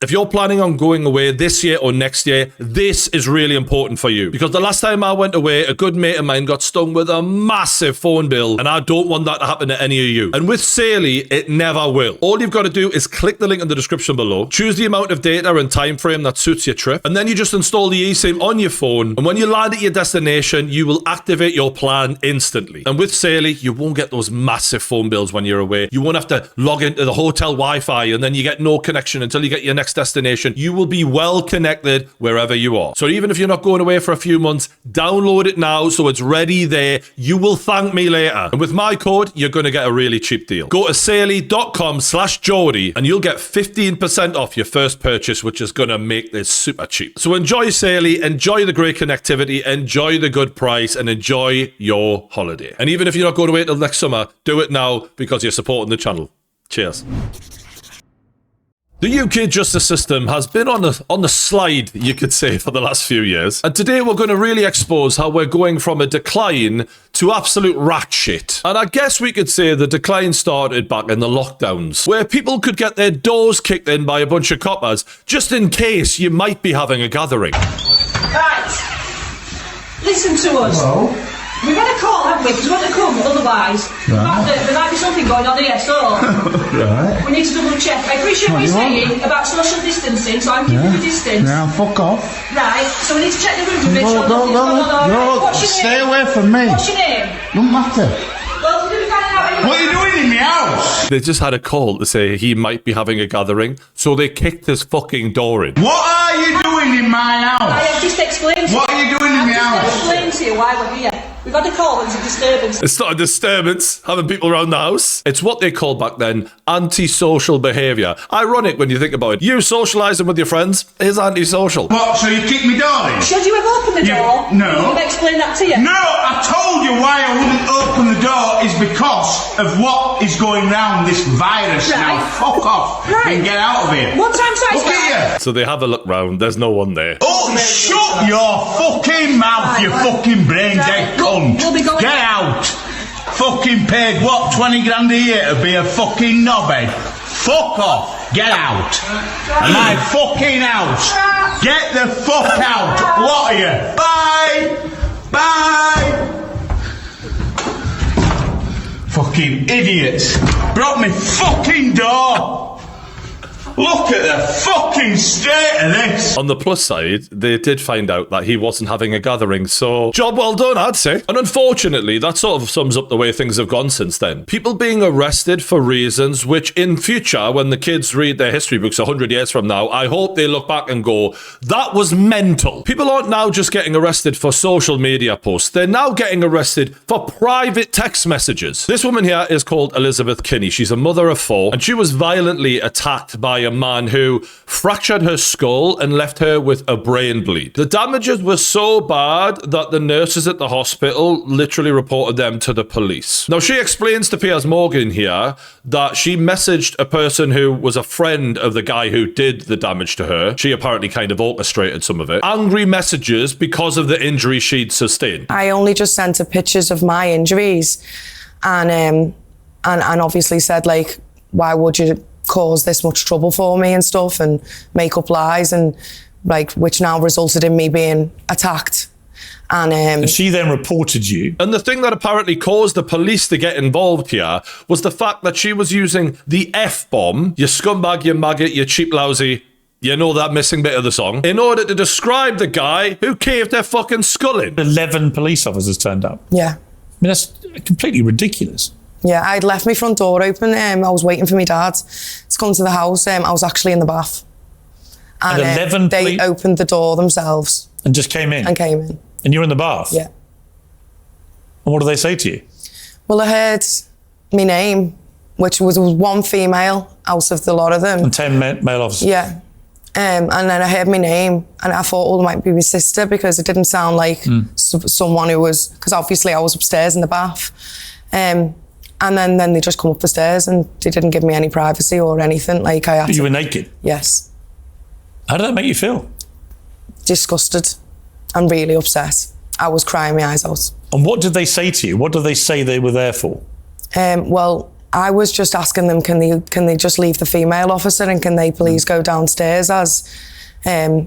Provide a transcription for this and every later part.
If you're planning on going away this year or next year, this is really important for you. Because the last time I went away, a good mate of mine got stung with a massive phone bill, and I don't want that to happen to any of you. And with Saily, it never will. All you've got to do is click the link in the description below, choose the amount of data and time frame that suits your trip, and then you just install the eSIM on your phone, and when you land at your destination, you will activate your plan instantly. And with Saily, you won't get those massive phone bills when you're away. You won't have to log into the hotel Wi-Fi, and then you get no connection until you get your next destination. You will be well connected wherever you are. So even if you're not going away for a few months, download it now so it's ready there. You will thank me later. And with my code, you're going to get a really cheap deal. Go to saily.com/Geordie and you'll get 15% off your first purchase, which is going to make this super cheap. So enjoy Saily, enjoy the great connectivity, enjoy the good price, and enjoy your holiday. And even if you're not going away till next summer, do it now because you're supporting the channel. Cheers. The UK justice system has been on the slide, you could say, for the last few years. And today we're going to really expose how we're going from a decline to absolute rat shit. And I guess we could say the decline started back in the lockdowns, where people could get their doors kicked in by a bunch of coppers, just in case you might be having a gathering. Right. Listen to us. Hello? We've had a call, haven't we? Because we want to come, otherwise there might be something going on here, so Right. we need to double check. I appreciate what you're saying about social distancing, so I'm keeping the distance. Now, fuck off. Right, so we need to check the room to make sure No, nothing's going on. no, What's your stay name? away from me. What's your name? Don't matter. Well, we're going to be finding out anyway. What are you doing in my house? They just had a call to say he might be having a gathering, so they kicked his fucking door in. What are you doing in my I house? have just explained to you. What are you doing in my I've house? just explained to you why we're here. We've had a call, there's a disturbance. It's not a disturbance, having people around the house. It's what they called back then antisocial behaviour. Ironic when you think about it. You socialising with your friends is antisocial. What, so you kicked me door in? Should you have opened the door? No. I've explained that to you. No, I told you why I wouldn't open the door is because of what is going round this virus now. Right. Fuck off and get out of here. One time size Look at you. So they have a look round, there's no one there. Oh, shut your fucking mouth, you fucking brain dead cunt. We'll be going- Get out. Fucking paid, what, 20 grand a year to be a fucking knobhead? Fuck off. Get out. Of my fucking house. Get the fuck out. What are you? Bye. Bye. Fucking idiots. Broke me fucking door. Look at the fucking state of this. On the plus side, they did find out that he wasn't having a gathering, so job well done, I'd say. And unfortunately, that sort of sums up the way things have gone since then. People being arrested for reasons which in future, when the kids read their history books 100 years from now, I hope they look back and go, that was mental. People aren't now just getting arrested for social media posts. They're now getting arrested for private text messages. This woman here is called Elizabeth Kinney. She's a mother of 4, and she was violently attacked by a man who fractured her skull and left her with a brain bleed. The damages were so bad that the nurses at the hospital literally reported them to the police. Now, she explains to Piers Morgan here that she messaged a person who was a friend of the guy who did the damage to her. She apparently kind of orchestrated some of it. Angry messages because of the injury she'd sustained. I only just sent her pictures of my injuries and obviously said, like, why would you cause this much trouble for me and stuff, and make up lies, and like, which now resulted in me being attacked. And she then reported you. And the thing that apparently caused the police to get involved here was the fact that she was using the F-bomb, you scumbag, you maggot, you cheap lousy, you know that missing bit of the song, in order to describe the guy who caved their fucking skull in. 11 police officers turned up. yeah. I mean, that's completely ridiculous. Yeah, I'd left my front door open. I was waiting for my dad to come to the house. I was actually in the bath. And 11 they opened the door themselves. And just came in? And came in. And you're in the bath? Yeah. And what do they say to you? Well, I heard my name, which was one female out of the lot of them. And 10 male officers? Yeah. And then I heard my name and I thought, oh, it might be my sister, because it didn't sound like someone who was, because obviously I was upstairs in the bath. And then they just come up the stairs and they didn't give me any privacy or anything. Like, I had But you were naked? Yes. How did that make you feel? Disgusted and really upset. I was crying my eyes out. And what did they say to you? What did they say they were there for? Well, I was just asking them, can they just leave the female officer and can they please go downstairs? As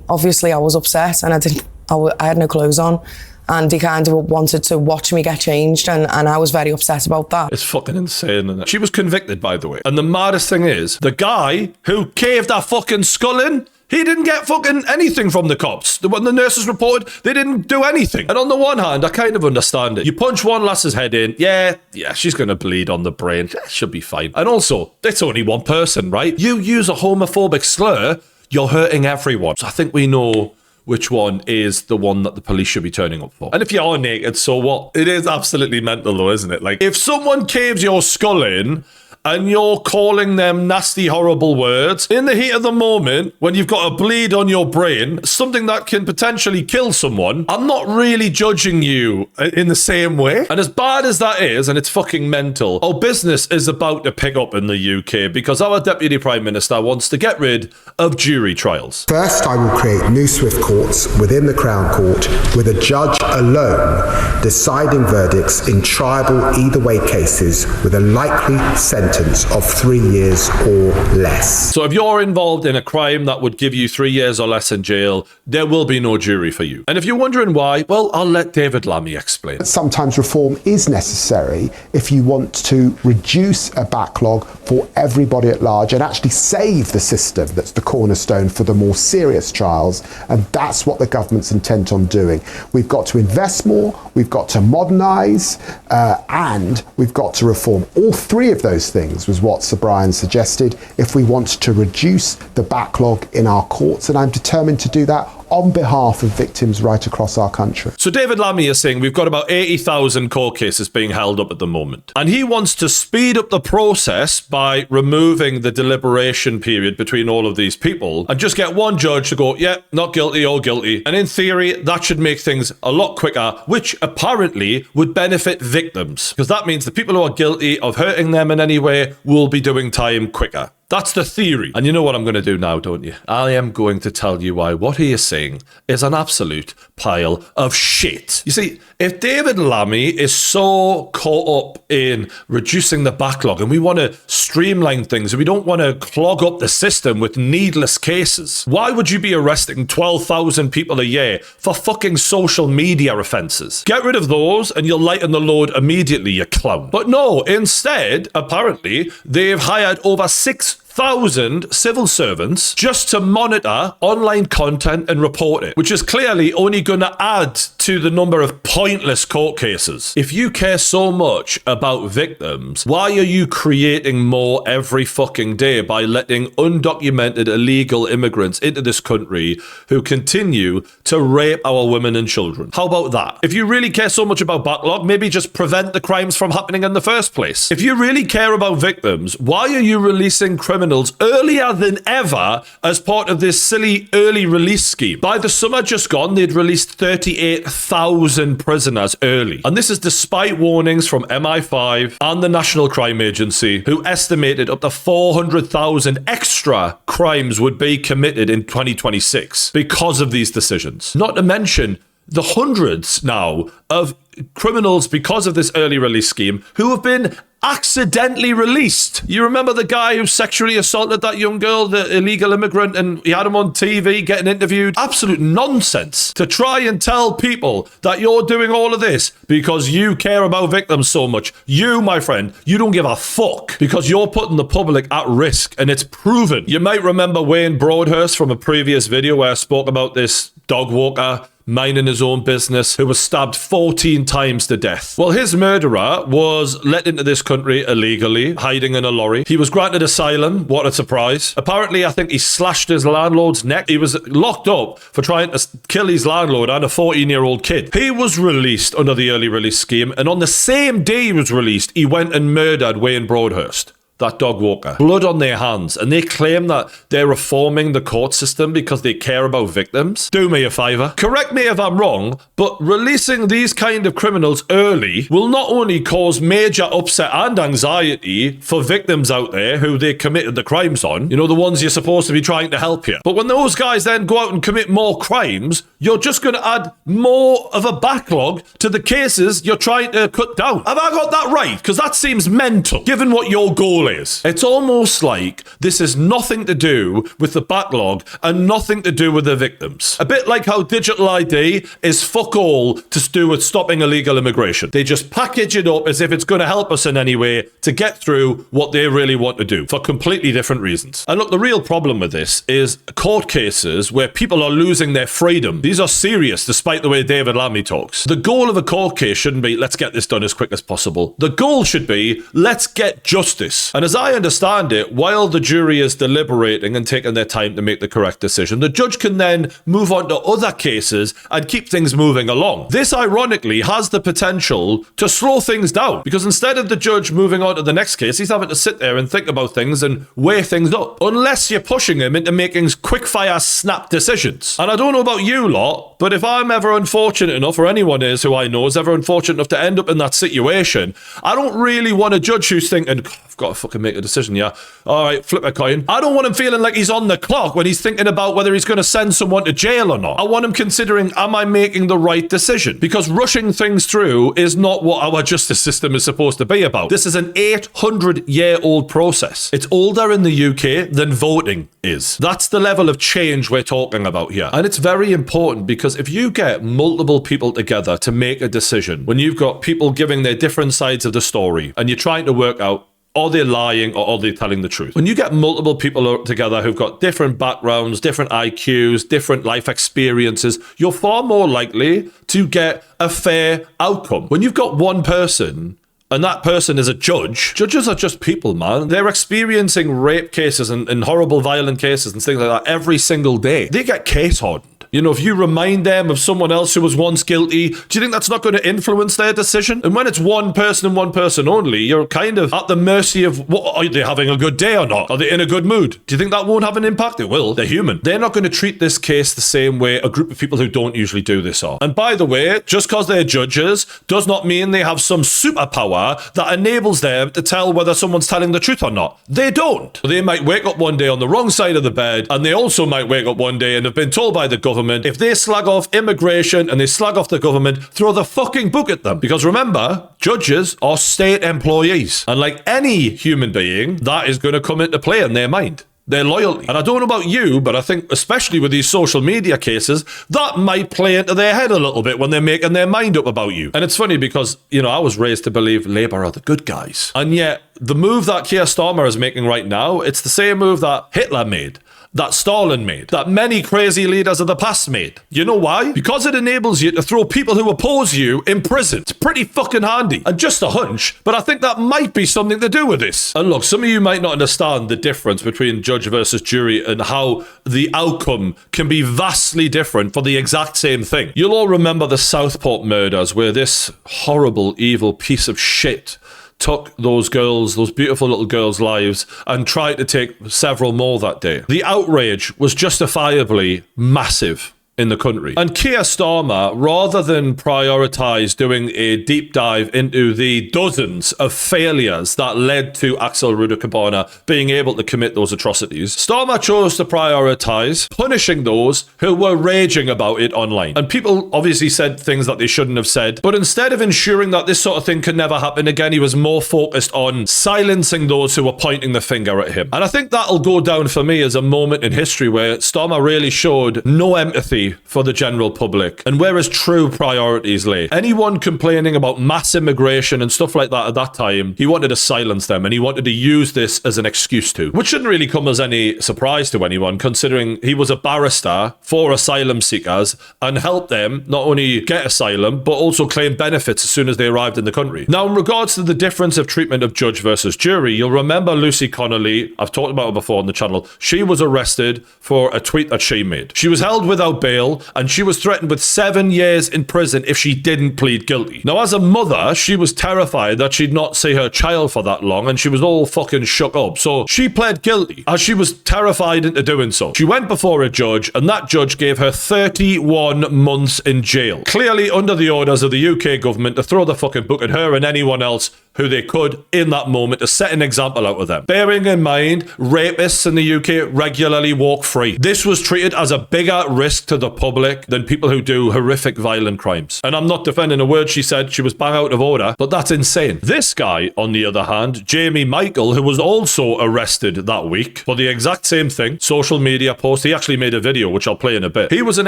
obviously I was upset and I had no clothes on. And he kind of wanted to watch me get changed, and I was very upset about that. It's fucking insane, isn't it? She was convicted, by the way. And the maddest thing is, the guy who caved that fucking skull in, he didn't get fucking anything from the cops. When the nurses reported, they didn't do anything. And on the one hand, I kind of understand it. You punch one lass's head in, yeah, she's going to bleed on the brain. She'll be fine. And also, it's only one person, right? You use a homophobic slur, you're hurting everyone. So I think we know which one is the one that the police should be turning up for. And if you are naked, so what? It is absolutely mental though, isn't it? Like, if someone caves your skull in and you're calling them nasty, horrible words, in the heat of the moment, when you've got a bleed on your brain, something that can potentially kill someone, I'm not really judging you in the same way. And as bad as that is, and it's fucking mental, our business is about to pick up in the UK because our Deputy Prime Minister wants to get rid of jury trials. First, I will create new Swift courts within the Crown Court with a judge alone deciding verdicts in triable either way cases with a likely sentence of 3 years or less. So if you're involved in a crime that would give you 3 years or less in jail, there will be no jury for you. And if you're wondering why, well, I'll let David Lammy explain. Sometimes reform is necessary if you want to reduce a backlog for everybody at large and actually save the system that's the cornerstone for the more serious trials. And that's what the government's intent on doing. We've got to invest more, we've got to modernise, and we've got to reform. All three of those things was what Sir Brian suggested if we want to reduce the backlog in our courts, and I'm determined to do that on behalf of victims right across our country. So David Lammy is saying we've got about 80,000 court cases being held up at the moment. And he wants to speed up the process by removing the deliberation period between all of these people and just get one judge to go, yeah, not guilty or guilty. And in theory, that should make things a lot quicker, which apparently would benefit victims. Because that means the people who are guilty of hurting them in any way will be doing time quicker. That's the theory. And you know what I'm going to do now, don't you? I am going to tell you why what he is saying is an absolute pile of shit. You see, if David Lammy is so caught up in reducing the backlog and we want to streamline things and we don't want to clog up the system with needless cases, why would you be arresting 12,000 people a year for fucking social media offences? Get rid of those and you'll lighten the load immediately, you clown. But no, instead, apparently, they've hired over 6,000 civil servants just to monitor online content and report it, which is clearly only going to add to the number of pointless court cases. If you care so much about victims, why are you creating more every fucking day by letting undocumented illegal immigrants into this country who continue to rape our women and children? How about that? If you really care so much about backlog, maybe just prevent the crimes from happening in the first place. If you really care about victims, why are you releasing criminals earlier than ever as part of this silly early release scheme? By the summer just gone, they'd released 38,000 prisoners early. And this is despite warnings from MI5 and the National Crime Agency, who estimated up to 400,000 extra crimes would be committed in 2026 because of these decisions. Not to mention the hundreds now of criminals because of this early release scheme who have been accidentally released. You remember the guy who sexually assaulted that young girl, the illegal immigrant, and he had him on TV getting interviewed? Absolute nonsense to try and tell people that you're doing all of this because you care about victims so much. You, my friend, you don't give a fuck because you're putting the public at risk, and it's proven. You might remember Wayne Broadhurst from a previous video where I spoke about this dog walker minding his own business who was stabbed 14 times to death. Well, his murderer was let into this country illegally, hiding in a lorry. He was granted asylum. What a surprise. Apparently, I think he slashed his landlord's neck. He was locked up for trying to kill his landlord and a 14-year-old kid. He was released under the early release scheme, and on the same day he was released, he went and murdered Wayne Broadhurst. that dog walker, blood on their hands, and they claim that they're reforming the court system because they care about victims. Do me a favour. Correct me if I'm wrong, but releasing these kind of criminals early will not only cause major upset and anxiety for victims out there who they committed the crimes on, you know, the ones you're supposed to be trying to help here. But when those guys then go out and commit more crimes, you're just going to add more of a backlog to the cases you're trying to cut down. Have I got that right? Because that seems mental, given what your goal is. It's almost like this is nothing to do with the backlog and nothing to do with the victims. A bit like how digital ID is fuck all to do with stopping illegal immigration. They just package it up as if it's going to help us in any way to get through what they really want to do for completely different reasons. And look, the real problem with this is court cases where people are losing their freedom. These are serious, despite the way David Lammy talks. The goal of a court case shouldn't be, let's get this done as quick as possible. The goal should be, let's get justice. And as I understand it, while the jury is deliberating and taking their time to make the correct decision, the judge can then move on to other cases and keep things moving along. This, ironically, has the potential to slow things down, because instead of the judge moving on to the next case, he's having to sit there and think about things and weigh things up, unless you're pushing him into making quick-fire snap decisions. And I don't know about you lot, but if I'm ever unfortunate enough, or anyone is who I know is ever unfortunate enough to end up in that situation, I don't really want a judge who's thinking, I've got to fucking make a decision, yeah. All right, flip a coin. I don't want him feeling like he's on the clock when he's thinking about whether he's going to send someone to jail or not. I want him considering, am I making the right decision? Because rushing things through is not what our justice system is supposed to be about. This is an 800-year-old process. It's older in the UK than voting is. That's the level of change we're talking about here. And it's very important, because if you get multiple people together to make a decision, when you've got people giving their different sides of the story, and you're trying to work out, are they lying or are they telling the truth? When you get multiple people together who've got different backgrounds, different IQs, different life experiences, you're far more likely to get a fair outcome. When you've got one person and that person is a judge, judges are just people, man. They're experiencing rape cases and horrible violent cases and things like that every single day. They get case hardened. You know, if you remind them of someone else who was once guilty, do you think that's not going to influence their decision? And when it's one person and one person only, you're kind of at the mercy of, what, are they having a good day or not? Are they in a good mood? Do you think that won't have an impact? It will. They're human. They're not going to treat this case the same way a group of people who don't usually do this are. And by the way, just because they're judges does not mean they have some superpower that enables them to tell whether someone's telling the truth or not. They don't. They might wake up one day on the wrong side of the bed, and they also might wake up one day and have been told by the government, if they slag off immigration and they slag off the government, throw the fucking book at them. Because remember, judges are state employees. And like any human being, that is going to come into play in their mind. Their loyalty. And I don't know about you, but I think especially with these social media cases, that might play into their head a little bit when they're making their mind up about you. And it's funny because, you know, I was raised to believe Labour are the good guys. And yet, the move that Keir Starmer is making right now, it's the same move that Hitler made, that Stalin made, that many crazy leaders of the past made. You know why? Because it enables you to throw people who oppose you in prison. It's pretty fucking handy. And just a hunch, but I think that might be something to do with this. And look, some of you might not understand the difference between judge versus jury and how the outcome can be vastly different for the exact same thing. You'll all remember the Southport murders, where this horrible, evil piece of shit took those girls, those beautiful little girls' lives, and tried to take several more that day. The outrage was justifiably massive in the country. And Keir Starmer, rather than prioritise doing a deep dive into the dozens of failures that led to Axel Ruder-Cabana being able to commit those atrocities, Starmer chose to prioritise punishing those who were raging about it online. And people obviously said things that they shouldn't have said, but instead of ensuring that this sort of thing could never happen again, he was more focused on silencing those who were pointing the finger at him. And I think that'll go down for me as a moment in history where Starmer really showed no empathy for the general public and where his true priorities lay. Anyone complaining about mass immigration and stuff like that at that time, he wanted to silence them, and he wanted to use this as an excuse to, which shouldn't really come as any surprise to anyone, considering he was a barrister for asylum seekers and helped them not only get asylum but also claim benefits as soon as they arrived in the country. Now, in regards to the difference of treatment of judge versus jury, you'll remember Lucy Connolly. I've talked about her before on the channel. She was arrested for a tweet that she made. She was held without bail bail, and she was threatened with 7 years in prison if she didn't plead guilty. Now, as a mother, she was terrified that she'd not see her child for that long, and she was all fucking shook up. So she pled guilty, as she was terrified into doing so. She went before a judge, and that judge gave her 31 months in jail. Clearly under the orders of the UK government to throw the fucking book at her and anyone else who they could in that moment, to set an example out of them. Bearing in mind, rapists in the UK regularly walk free. This was treated as a bigger risk to the public than people who do horrific violent crimes. And I'm not defending a word she said, she was bang out of order, but that's insane. This guy, on the other hand, Jamie Michael, who was also arrested that week for the exact same thing, social media post, he actually made a video, which I'll play in a bit. He was an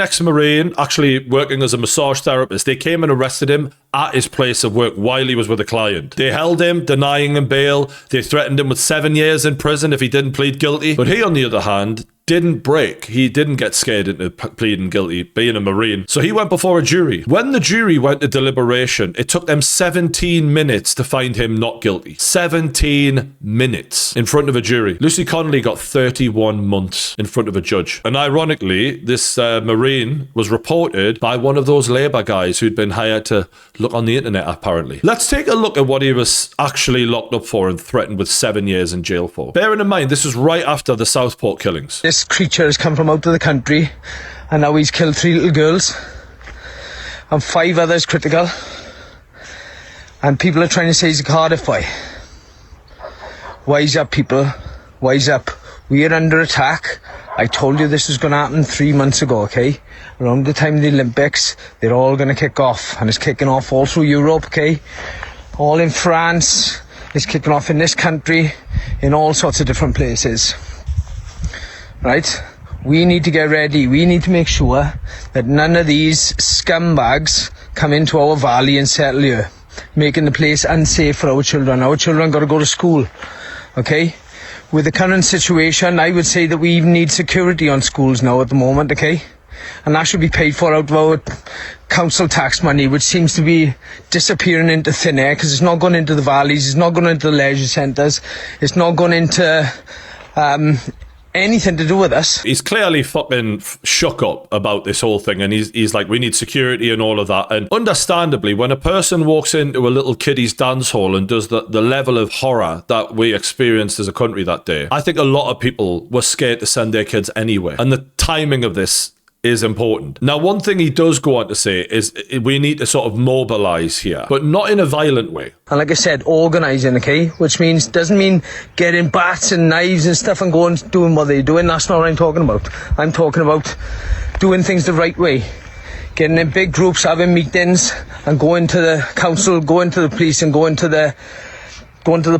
ex-Marine, actually working as a massage therapist. They came and arrested him at his place of work while he was with a client. They held him, denying him bail. They threatened him with 7 years in prison if he didn't plead guilty. But he, on the other hand, didn't break. He didn't get scared into pleading guilty, being a Marine. So he went before a jury. When the jury went to deliberation, it took them 17 minutes to find him not guilty. 17 minutes in front of a jury. Lucy Connolly got 31 months in front of a judge. And ironically, this Marine was reported by one of those Labour guys who'd been hired to look on the internet, apparently. Let's take a look at what he was actually locked up for and threatened with 7 years in jail for. Bearing in mind, this was right after the Southport killings. This creature has come from out of the country and now he's killed 3 little girls and 5 others critical, and people are trying to say he's a Cardiff boy. Wise up, people, wise up. We are under attack. I told you this was going to happen 3 months ago, okay? Around the time of the Olympics, they're all going to kick off, and it's kicking off all through Europe, okay? All in France, it's kicking off in this country, in all sorts of different places. Right? We need to get ready. We need to make sure that none of these scumbags come into our valley and settle here, making the place unsafe for our children. Our children got to go to school. Okay? With the current situation, I would say that we even need security on schools now at the moment, okay? And that should be paid for out of our council tax money, which seems to be disappearing into thin air because it's not going into the valleys, it's not going into the leisure centres, it's not going into anything to do with us. He's clearly fucking shook up about this whole thing, and he's like, we need security and all of that. And understandably, when a person walks into a little kiddie's dance hall and does the level of horror that we experienced as a country that day, I think a lot of people were scared to send their kids anywhere. And the timing of this is important. Now, one thing he does go on to say is we need to sort of mobilise here, but not in a violent way. And like I said, organising, okay? Which means, doesn't mean getting bats and knives and stuff and going doing what they're doing. That's not what I'm talking about. I'm talking about doing things the right way. Getting in big groups, having meetings, and going to the council, going to the police, and going to the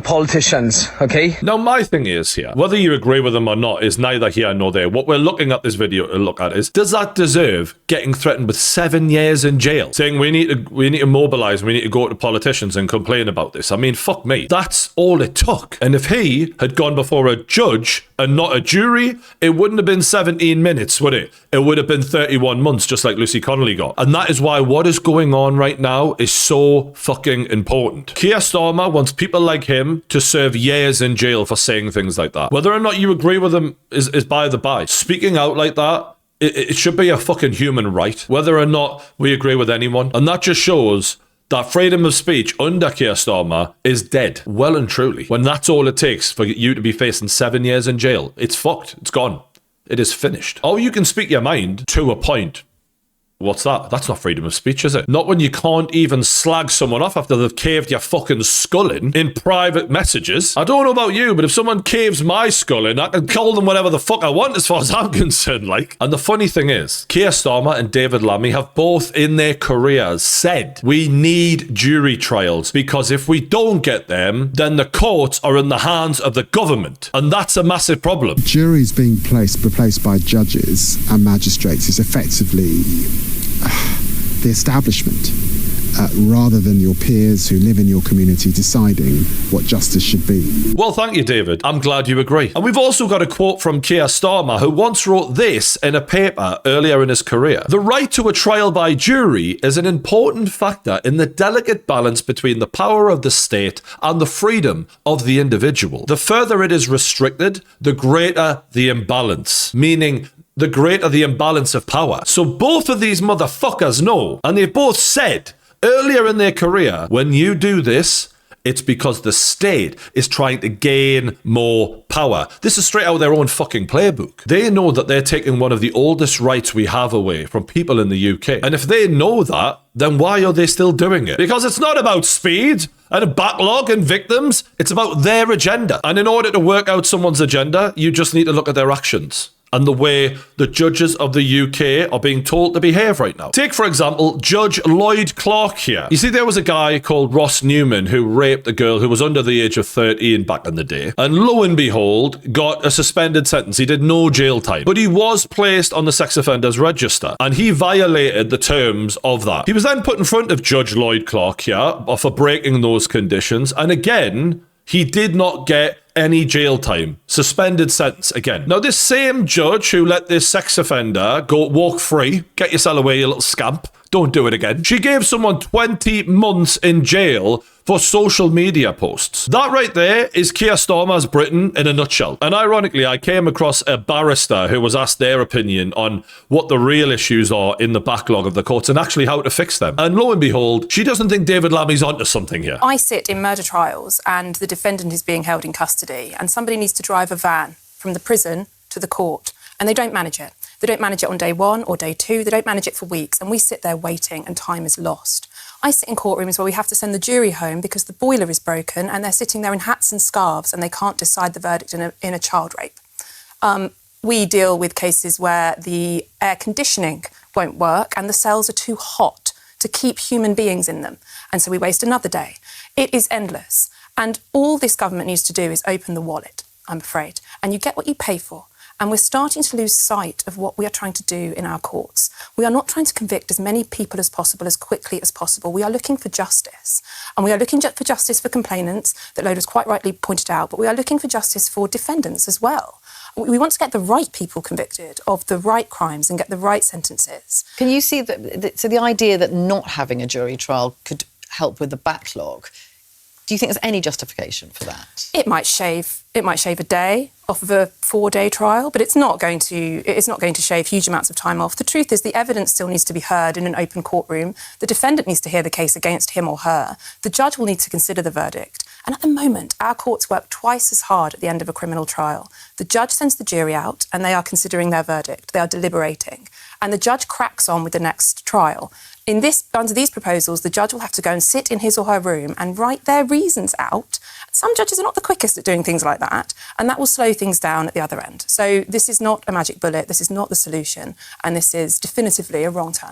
politicians, okay? Now, my thing is here, whether you agree with them or not is neither here nor there. What we're looking at this video to look at is, does that deserve getting threatened with 7 years in jail? Saying we need to mobilise, we need to go to politicians and complain about this. I mean, fuck me. That's all it took. And if he had gone before a judge and not a jury, it wouldn't have been 17 minutes, would it? It would have been 31 months, just like Lucy Connolly got. And that is why what is going on right now is so fucking important. Keir Starmer wants people like him to serve years in jail for saying things like that. Whether or not you agree with him is by the by. Speaking out like that, it should be a fucking human right, whether or not we agree with anyone. And that just shows that freedom of speech under Keir Starmer is dead, well and truly. When that's all it takes for you to be facing 7 years in jail, it's fucked. It's gone. It is finished. Oh, you can speak your mind to a point. What's that? That's not freedom of speech, is it? Not when you can't even slag someone off after they've caved your fucking skull in private messages. I don't know about you, but if someone caves my skull in, I can call them whatever the fuck I want as far as I'm concerned, like. And the funny thing is, Keir Starmer and David Lammy have both in their careers said we need jury trials because if we don't get them, then the courts are in the hands of the government. And that's a massive problem. Juries being replaced by judges and magistrates is effectively the establishment rather than your peers who live in your community deciding what justice should be. Well, thank you, David. I'm glad you agree. And we've also got a quote from Keir Starmer, who once wrote this in a paper earlier in his career. The right to a trial by jury is an important factor in the delicate balance between the power of the state and the freedom of the individual. The further it is restricted, the greater the imbalance, meaning the greater the imbalance of power. So both of these motherfuckers know, and they've both said earlier in their career, when you do this, it's because the state is trying to gain more power. This is straight out of their own fucking playbook. They know that they're taking one of the oldest rights we have away from people in the UK. And if they know that, then why are they still doing it? Because it's not about speed and a backlog and victims. It's about their agenda. And in order to work out someone's agenda, you just need to look at their actions and the way the judges of the UK are being told to behave right now. Take, for example, Judge Lloyd Clark here. You see, there was a guy called Ross Newman who raped a girl who was under the age of 13 back in the day, and lo and behold, got a suspended sentence. He did no jail time, but he was placed on the sex offenders register, and he violated the terms of that. He was then put in front of Judge Lloyd Clark here for breaking those conditions, and again, he did not get any jail time. Suspended sentence again. Now, this same judge who let this sex offender go walk free, get yourself away, you little scamp, don't do it again. She gave someone 20 months in jail for social media posts. That right there is Keir Starmer's Britain in a nutshell. And ironically, I came across a barrister who was asked their opinion on what the real issues are in the backlog of the courts and actually how to fix them. And lo and behold, she doesn't think David Lammy's onto something here. I sit in murder trials and the defendant is being held in custody, and somebody needs to drive a van from the prison to the court, and they don't manage it. They don't manage it on day 1 or day 2. They don't manage it for weeks, and we sit there waiting and time is lost. I sit in courtrooms where we have to send the jury home because the boiler is broken and they're sitting there in hats and scarves and they can't decide the verdict in a child rape. We deal with cases where the air conditioning won't work and the cells are too hot to keep human beings in them, and so we waste another day. It is endless, and all this government needs to do is open the wallet, I'm afraid, and you get what you pay for. And we're starting to lose sight of what we are trying to do in our courts. We are not trying to convict as many people as possible, as quickly as possible. We are looking for justice. And we are looking for justice for complainants, that Loda's quite rightly pointed out, but we are looking for justice for defendants as well. We want to get the right people convicted of the right crimes and get the right sentences. Can you see that, so the idea that not having a jury trial could help with the backlog, do you think there's any justification for that? It might shave a day off of a 4-day trial, but it's not going to shave huge amounts of time off. The truth is the evidence still needs to be heard in an open courtroom. The defendant needs to hear the case against him or her. The judge will need to consider the verdict. And at the moment, our courts work twice as hard at the end of a criminal trial. The judge sends the jury out and they are considering their verdict. They are deliberating. And the judge cracks on with the next trial. Under these proposals, the judge will have to go and sit in his or her room and write their reasons out. Some judges are not the quickest at doing things like that, and that will slow things down at the other end. So this is not a magic bullet, this is not the solution, and this is definitively a wrong turn.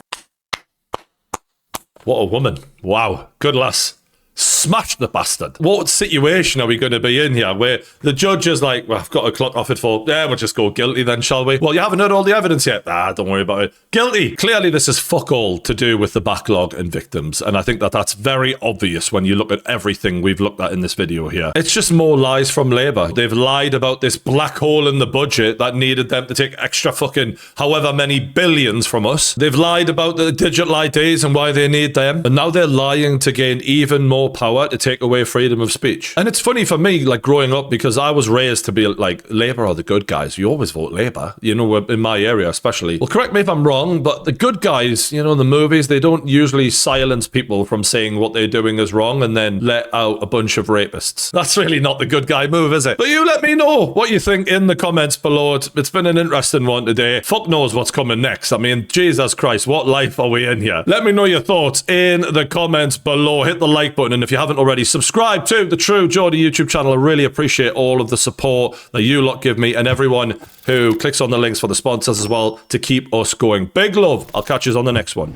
What a woman. Wow. Good lass. Smash the bastard. What situation are we going to be in here where the judge is like, well, I've got a clock off it for, yeah, we'll just go guilty then, shall we? Well, you haven't heard all the evidence yet. Don't worry about it. Guilty. Clearly, this is fuck all to do with the backlog and victims. And I think that that's very obvious when you look at everything we've looked at in this video here. It's just more lies from Labour. They've lied about this black hole in the budget that needed them to take extra fucking however many billions from us. They've lied about the digital IDs and why they need them. And now they're lying to gain even more power to take away freedom of speech. And it's funny for me, like growing up, because I was raised to be like, Labour are the good guys. You always vote Labour, you know, in my area especially. Well, correct me if I'm wrong, but the good guys, you know, in the movies, they don't usually silence people from saying what they're doing is wrong and then let out a bunch of rapists. That's really not the good guy move, is it? But you let me know what you think in the comments below. It's been an interesting one today. Fuck knows what's coming next. I mean, Jesus Christ, what life are we in here? Let me know your thoughts in the comments below. Hit the like button, and if you haven't already, subscribe to the True Geordie YouTube channel. I really appreciate all of the support that you lot give me, and everyone who clicks on the links for the sponsors as well to keep us going. Big love. I'll catch you on the next one.